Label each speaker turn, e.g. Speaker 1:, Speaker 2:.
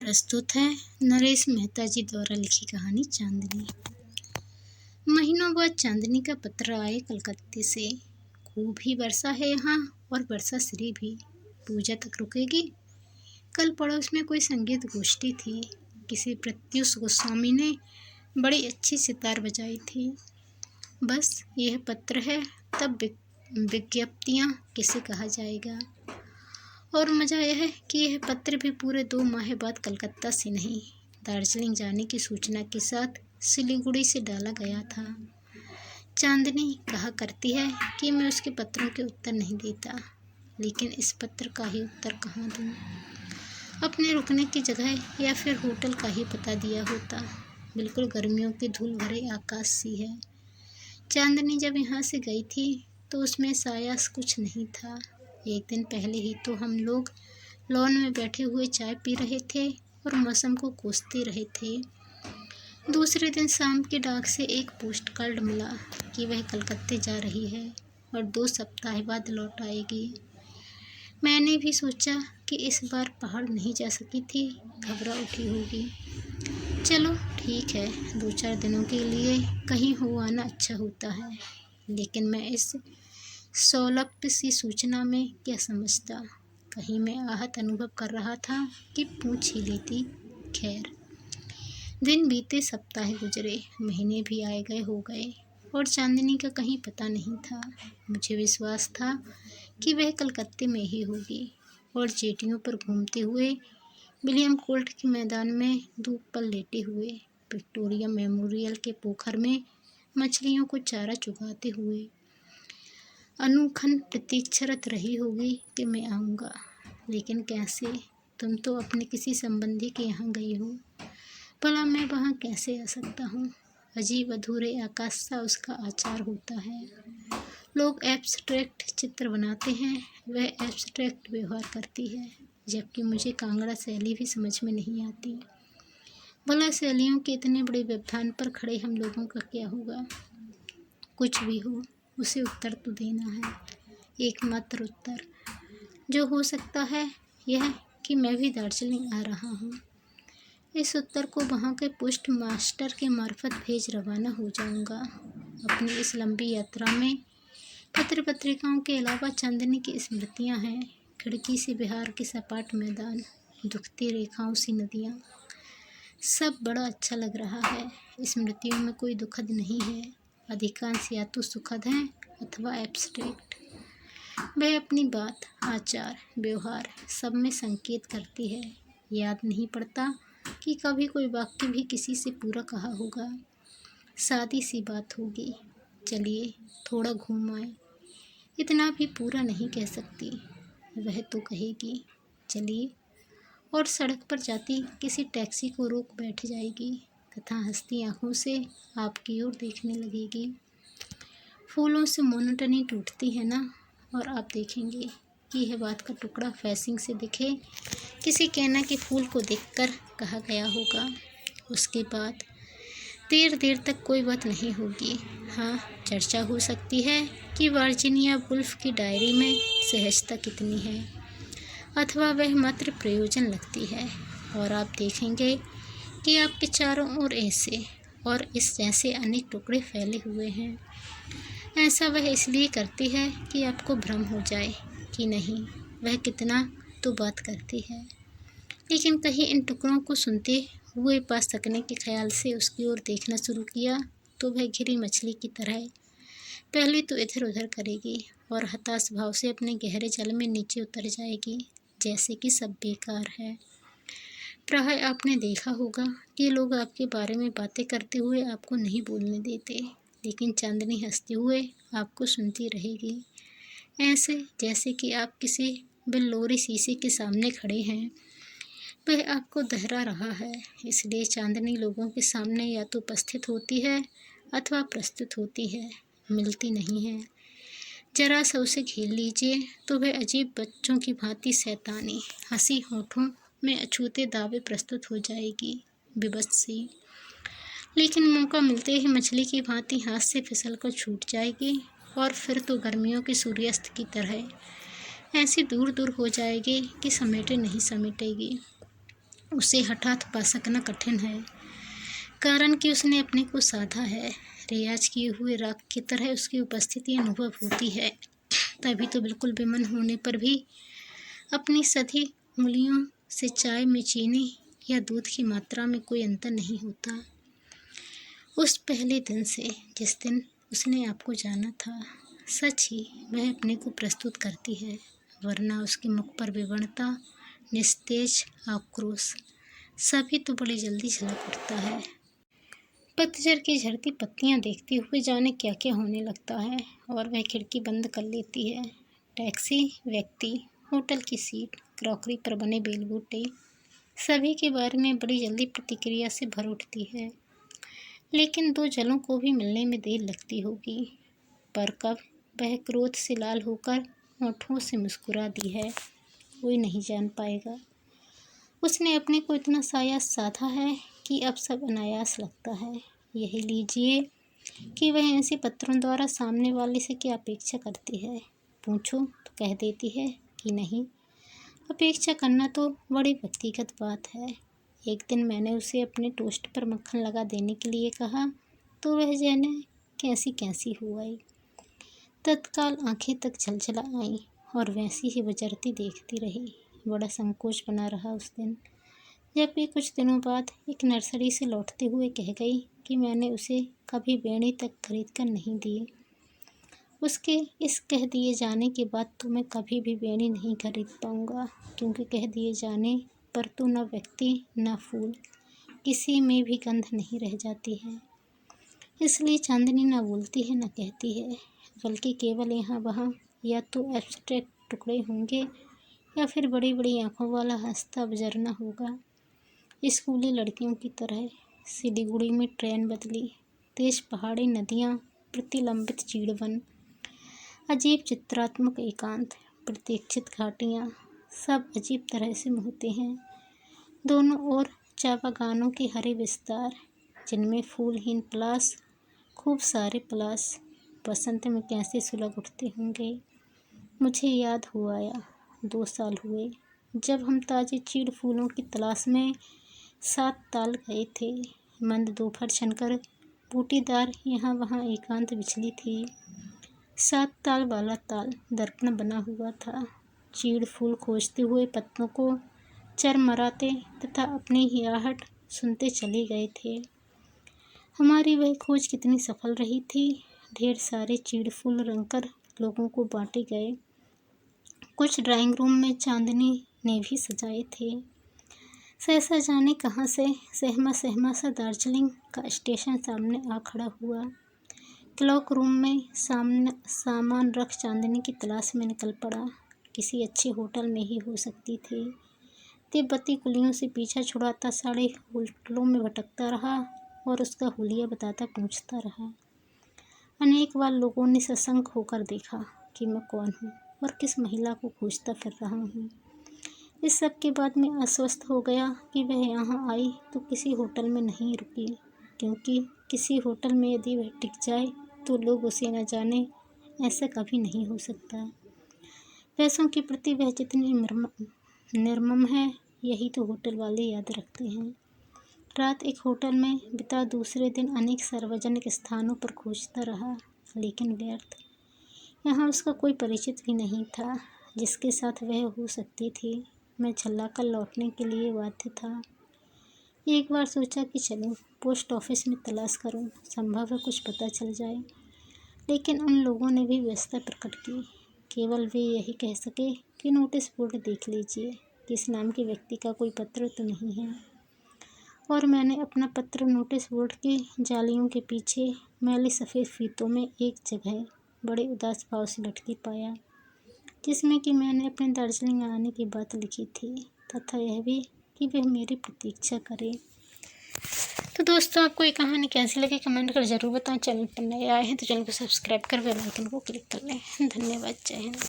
Speaker 1: प्रस्तुत है नरेश मेहता जी द्वारा लिखी कहानी चांदनी। महीनों बाद चांदनी का पत्र आए कलकत्ते से। खूब ही वर्षा है यहाँ और वर्षा श्री भी। पूजा तक रुकेगी। कल पड़ोस में कोई संगीत गोष्ठी थी। किसी प्रत्युष गोस्वामी ने बड़ी अच्छी सितार बजाई थी। बस यह पत्र है, तब विज्ञप्तियाँ किसे कहा जाएगा। और मज़ा यह है कि यह पत्र भी पूरे 2 माह बाद कलकत्ता से नहीं, दार्जिलिंग जाने की सूचना के साथ सिलीगुड़ी से डाला गया था। चांदनी कहा करती है कि मैं उसके पत्रों के उत्तर नहीं देता, लेकिन इस पत्र का ही उत्तर कहाँ दूँ। अपने रुकने की जगह या फिर होटल का ही पता दिया होता। बिल्कुल गर्मियों के धूल भरे आकाश सी है। चांदनी जब यहाँ से गई थी तो उसमें साया कुछ नहीं था। एक दिन पहले ही तो हम लोग लॉन में बैठे हुए चाय पी रहे थे और मौसम को कोसते रहे थे। दूसरे दिन शाम के डाक से एक पोस्ट कार्ड मिला कि वह कलकत्ते जा रही है और 2 सप्ताह बाद लौट आएगी। मैंने भी सोचा कि इस बार पहाड़ नहीं जा सकी थी, घबरा उठी होगी। चलो ठीक है, 2-4 दिनों के लिए कहीं हो आना अच्छा होता है, लेकिन मैं इस सौलभ्य सी सूचना में क्या समझता। कहीं मैं आहत अनुभव कर रहा था कि पूछ ही लेती। खैर, दिन बीते, सप्ताह गुजरे, महीने भी आए गए हो गए और चांदनी का कहीं पता नहीं था। मुझे विश्वास था कि वह कलकत्ते में ही होगी और जेटियों पर घूमते हुए, विलियम कोल्ट के मैदान में धूप पर लेटे हुए, विक्टोरिया मेमोरियल के पोखर में मछलियों को चारा चुगाते हुए अनुखन प्रतीक्षारत रही होगी कि मैं आऊँगा। लेकिन कैसे? तुम तो अपने किसी संबंधी के यहाँ गई हो, भला मैं वहाँ कैसे आ सकता हूँ? अजीब अधूरे आकाश सा उसका आचार होता है। लोग एब्स्ट्रैक्ट चित्र बनाते हैं, वह एब्स्ट्रैक्ट व्यवहार करती है, जबकि मुझे कांगड़ा शैली भी समझ में नहीं आती। भला शैलियों के इतने बड़े व्यवधान पर खड़े हम लोगों का क्या होगा? कुछ भी हो, उसे उत्तर तो देना है। एकमात्र उत्तर जो हो सकता है यह कि मैं भी दार्जिलिंग आ रहा हूँ। इस उत्तर को वहाँ के पोस्ट मास्टर के मार्फत भेज रवाना हो जाऊँगा। अपनी इस लंबी यात्रा में पत्र पत्रिकाओं के अलावा चांदनी की स्मृतियाँ हैं। खिड़की से बिहार के सपाट मैदान, दुखती रेखाओं सी नदियाँ, सब बड़ा अच्छा लग रहा है। स्मृतियों में कोई दुखद नहीं है, अधिकांश या तो सुखद हैं अथवा एब्स्ट्रैक्ट। वह अपनी बात, आचार, व्यवहार सब में संकेत करती है। याद नहीं पड़ता कि कभी कोई वाक्य भी किसी से पूरा कहा होगा। सादी सी बात होगी, चलिए थोड़ा घूम आए, इतना भी पूरा नहीं कह सकती। वह तो कहेगी चलिए, और सड़क पर जाती किसी टैक्सी को रोक बैठ जाएगी तथा हंसती आँखों से आपकी ओर देखने लगेगी। फूलों से मोनोटनी टूटती है ना, और आप देखेंगे कि यह बात का टुकड़ा फैसिंग से दिखे। किसी कैना के फूल को देखकर कहा गया होगा। उसके बाद देर देर तक कोई बात नहीं होगी। हाँ, चर्चा हो सकती है कि वर्जीनिया वुल्फ की डायरी में सहजता कितनी है, अथवा वह मात्र प्रयोजन लगती है। और आप देखेंगे कि आपके चारों ओर ऐसे और इस जैसे अनेक टुकड़े फैले हुए हैं। ऐसा वह इसलिए करती है कि आपको भ्रम हो जाए कि नहीं, वह कितना तो बात करती है, लेकिन कहीं इन टुकड़ों को सुनते हुए पा सकने के ख्याल से उसकी ओर देखना शुरू किया तो वह घिरी मछली की तरह पहले तो इधर उधर करेगी और हताश भाव से अपने गहरे जल में नीचे उतर जाएगी, जैसे कि सब बेकार है। प्राय आपने देखा होगा कि लोग आपके बारे में बातें करते हुए आपको नहीं बोलने देते, लेकिन चांदनी हंसते हुए आपको सुनती रहेगी, ऐसे जैसे कि आप किसी बिल्लोरी शीशे के सामने खड़े हैं। वह आपको दोहरा रहा है। इसलिए चांदनी लोगों के सामने या तो उपस्थित होती है अथवा प्रस्तुत होती है, मिलती नहीं है। जरा सा उसे घेर लीजिए तो वह अजीब बच्चों की भांति शैतानी हंसी होठों में अछूते दावे प्रस्तुत हो जाएगी, विवश सी। लेकिन मौका मिलते ही मछली की भांति हाथ से फिसल कर छूट जाएगी और फिर तो गर्मियों के सूर्यास्त की तरह ऐसी दूर दूर हो जाएगी कि समेटे नहीं समेटेगी। उसे हठात पा सकना कठिन है, कारण कि उसने अपने को साधा है। रियाज किए हुए राग की तरह उसकी उपस्थिति अनुभव होती है, तभी तो बिल्कुल बेमन होने पर भी अपनी सधी उंगलियों से चाय में चीनी या दूध की मात्रा में कोई अंतर नहीं होता। उस पहले दिन से, जिस दिन उसने आपको जाना था, सच ही वह अपने को प्रस्तुत करती है, वरना उसके मुख पर विवरणता, निस्तेज आक्रोश सभी तो बड़ी जल्दी झलक उठता है। पतझड़ की झड़ती पत्तियां देखते हुए जाने क्या क्या होने लगता है, और वह खिड़की बंद कर लेती है। टैक्सी, व्यक्ति, होटल की सीट, क्रॉकरी पर बने बेलबूटे सभी के बारे में बड़ी जल्दी प्रतिक्रिया से भर उठती है। लेकिन दो जलों को भी मिलने में देर लगती होगी, पर कब वह क्रोध से लाल होकर होठों से मुस्कुरा दी है, कोई नहीं जान पाएगा। उसने अपने को इतना साधा है कि अब सब अनायास लगता है। यही लीजिए कि वह ऐसे पत्रों द्वारा सामने वाले से क्या अपेक्षा करती है। पूछो तो कह देती है कि नहीं, अपेक्षा करना तो बड़ी व्यक्तिगत बात है। एक दिन मैंने उसे अपने टोस्ट पर मक्खन लगा देने के लिए कहा तो वह जाने कैसी कैसी हो आई। तत्काल आंखें तक झलझला आईं और वैसी ही बजरती देखती रही। बड़ा संकोच बना रहा उस दिन, जबकि कुछ दिनों बाद एक नर्सरी से लौटते हुए कह गई कि मैंने उसे कभी बेड़ी तक खरीद कर नहीं दी। उसके इस कह दिए जाने के बाद तो मैं कभी भी बेड़ी नहीं खरीद पाऊँगा, क्योंकि कह दिए जाने पर तो न व्यक्ति न फूल किसी में भी गंध नहीं रह जाती है। इसलिए चांदनी न बोलती है न कहती है, बल्कि केवल यहाँ वहाँ या तो एब्स्ट्रैक्ट टुकड़े होंगे या फिर बड़ी बड़ी आँखों वाला हंसता गुजरना होगा। स्कूली लड़कियों की तरह सिलीगुड़ी में ट्रेन बदली, तेज पहाड़ी नदियाँ, प्रतिलंबित चीड़वन, अजीब चित्रात्मक एकांत, प्रतीक्षित घाटियाँ, सब अजीब तरह से मोहते हैं। दोनों ओर चाबागानों के हरे विस्तार, जिनमें फूलहीन पलाश, खूब सारे पलाश बसंत में कैसे सुलग उठते होंगे। मुझे याद हो आया, 2 साल हुए जब हम ताजे चीड़ फूलों की तलाश में 7 ताल गए थे। मंद दोपहर छनकर बूटीदार यहाँ वहाँ एकांत बिछली थी। 7 ताल वाला ताल दर्पण बना हुआ था। चीड़ फूल खोजते हुए पत्तों को चरमराते तथा अपनी ही आहट सुनते चले गए थे। हमारी वह खोज कितनी सफल रही थी। ढेर सारे चीड़ फूल रंगकर लोगों को बांटे गए। कुछ ड्राइंग रूम में चांदनी ने भी सजाए थे। सहसा जाने कहाँ से सहमा सा दार्जिलिंग का स्टेशन सामने आ खड़ा हुआ। क्लॉक रूम में सामान रख चांदनी की तलाश में निकल पड़ा। किसी अच्छे होटल में ही हो सकती थी। तिब्बती कुलियों से पीछा छुड़ाता सारे होटलों में भटकता रहा और उसका हुलिया बताता पूछता रहा। अनेक बार लोगों ने सशंक होकर देखा कि मैं कौन हूँ और किस महिला को खोजता फिर रहा हूँ। इस सब के बाद मैं आश्वस्त हो गया कि वह यहाँ आई तो किसी होटल में नहीं रुकी, क्योंकि किसी होटल में यदि वह टिक जाए तो लोग उसे न जाने, ऐसा कभी नहीं हो सकता। पैसों के प्रति वह जितनी निर्मम है, यही तो होटल वाले याद रखते हैं। रात एक होटल में बिता दूसरे दिन अनेक सार्वजनिक स्थानों पर खोजता रहा, लेकिन व्यर्थ। यहाँ उसका कोई परिचित भी नहीं था जिसके साथ वह हो सकती थी। मैं झल्लाकर लौटने के लिए बाध्य था। एक बार सोचा कि चलो पोस्ट ऑफिस में तलाश करूं, संभव है कुछ पता चल जाए, लेकिन उन लोगों ने भी व्यस्तता प्रकट की। केवल वे यही कह सके कि नोटिस बोर्ड देख लीजिए कि इस नाम के व्यक्ति का कोई पत्र तो नहीं है। और मैंने अपना पत्र नोटिस बोर्ड की जालियों के पीछे मैले सफ़ेद फीतों में एक जगह बड़े उदास भाव से लटकी पाया, जिसमें कि मैंने अपने दार्जिलिंग आने की बात लिखी थी, तथा यह भी कि वह मेरी प्रतीक्षा करे। तो दोस्तों, आपको ये कहानी कैसी लगी कमेंट कर ज़रूर बताएं। चैनल पर नए आए हैं तो चैनल को सब्सक्राइब कर बेल आइकन को क्लिक कर लें। धन्यवाद। जय हिंद।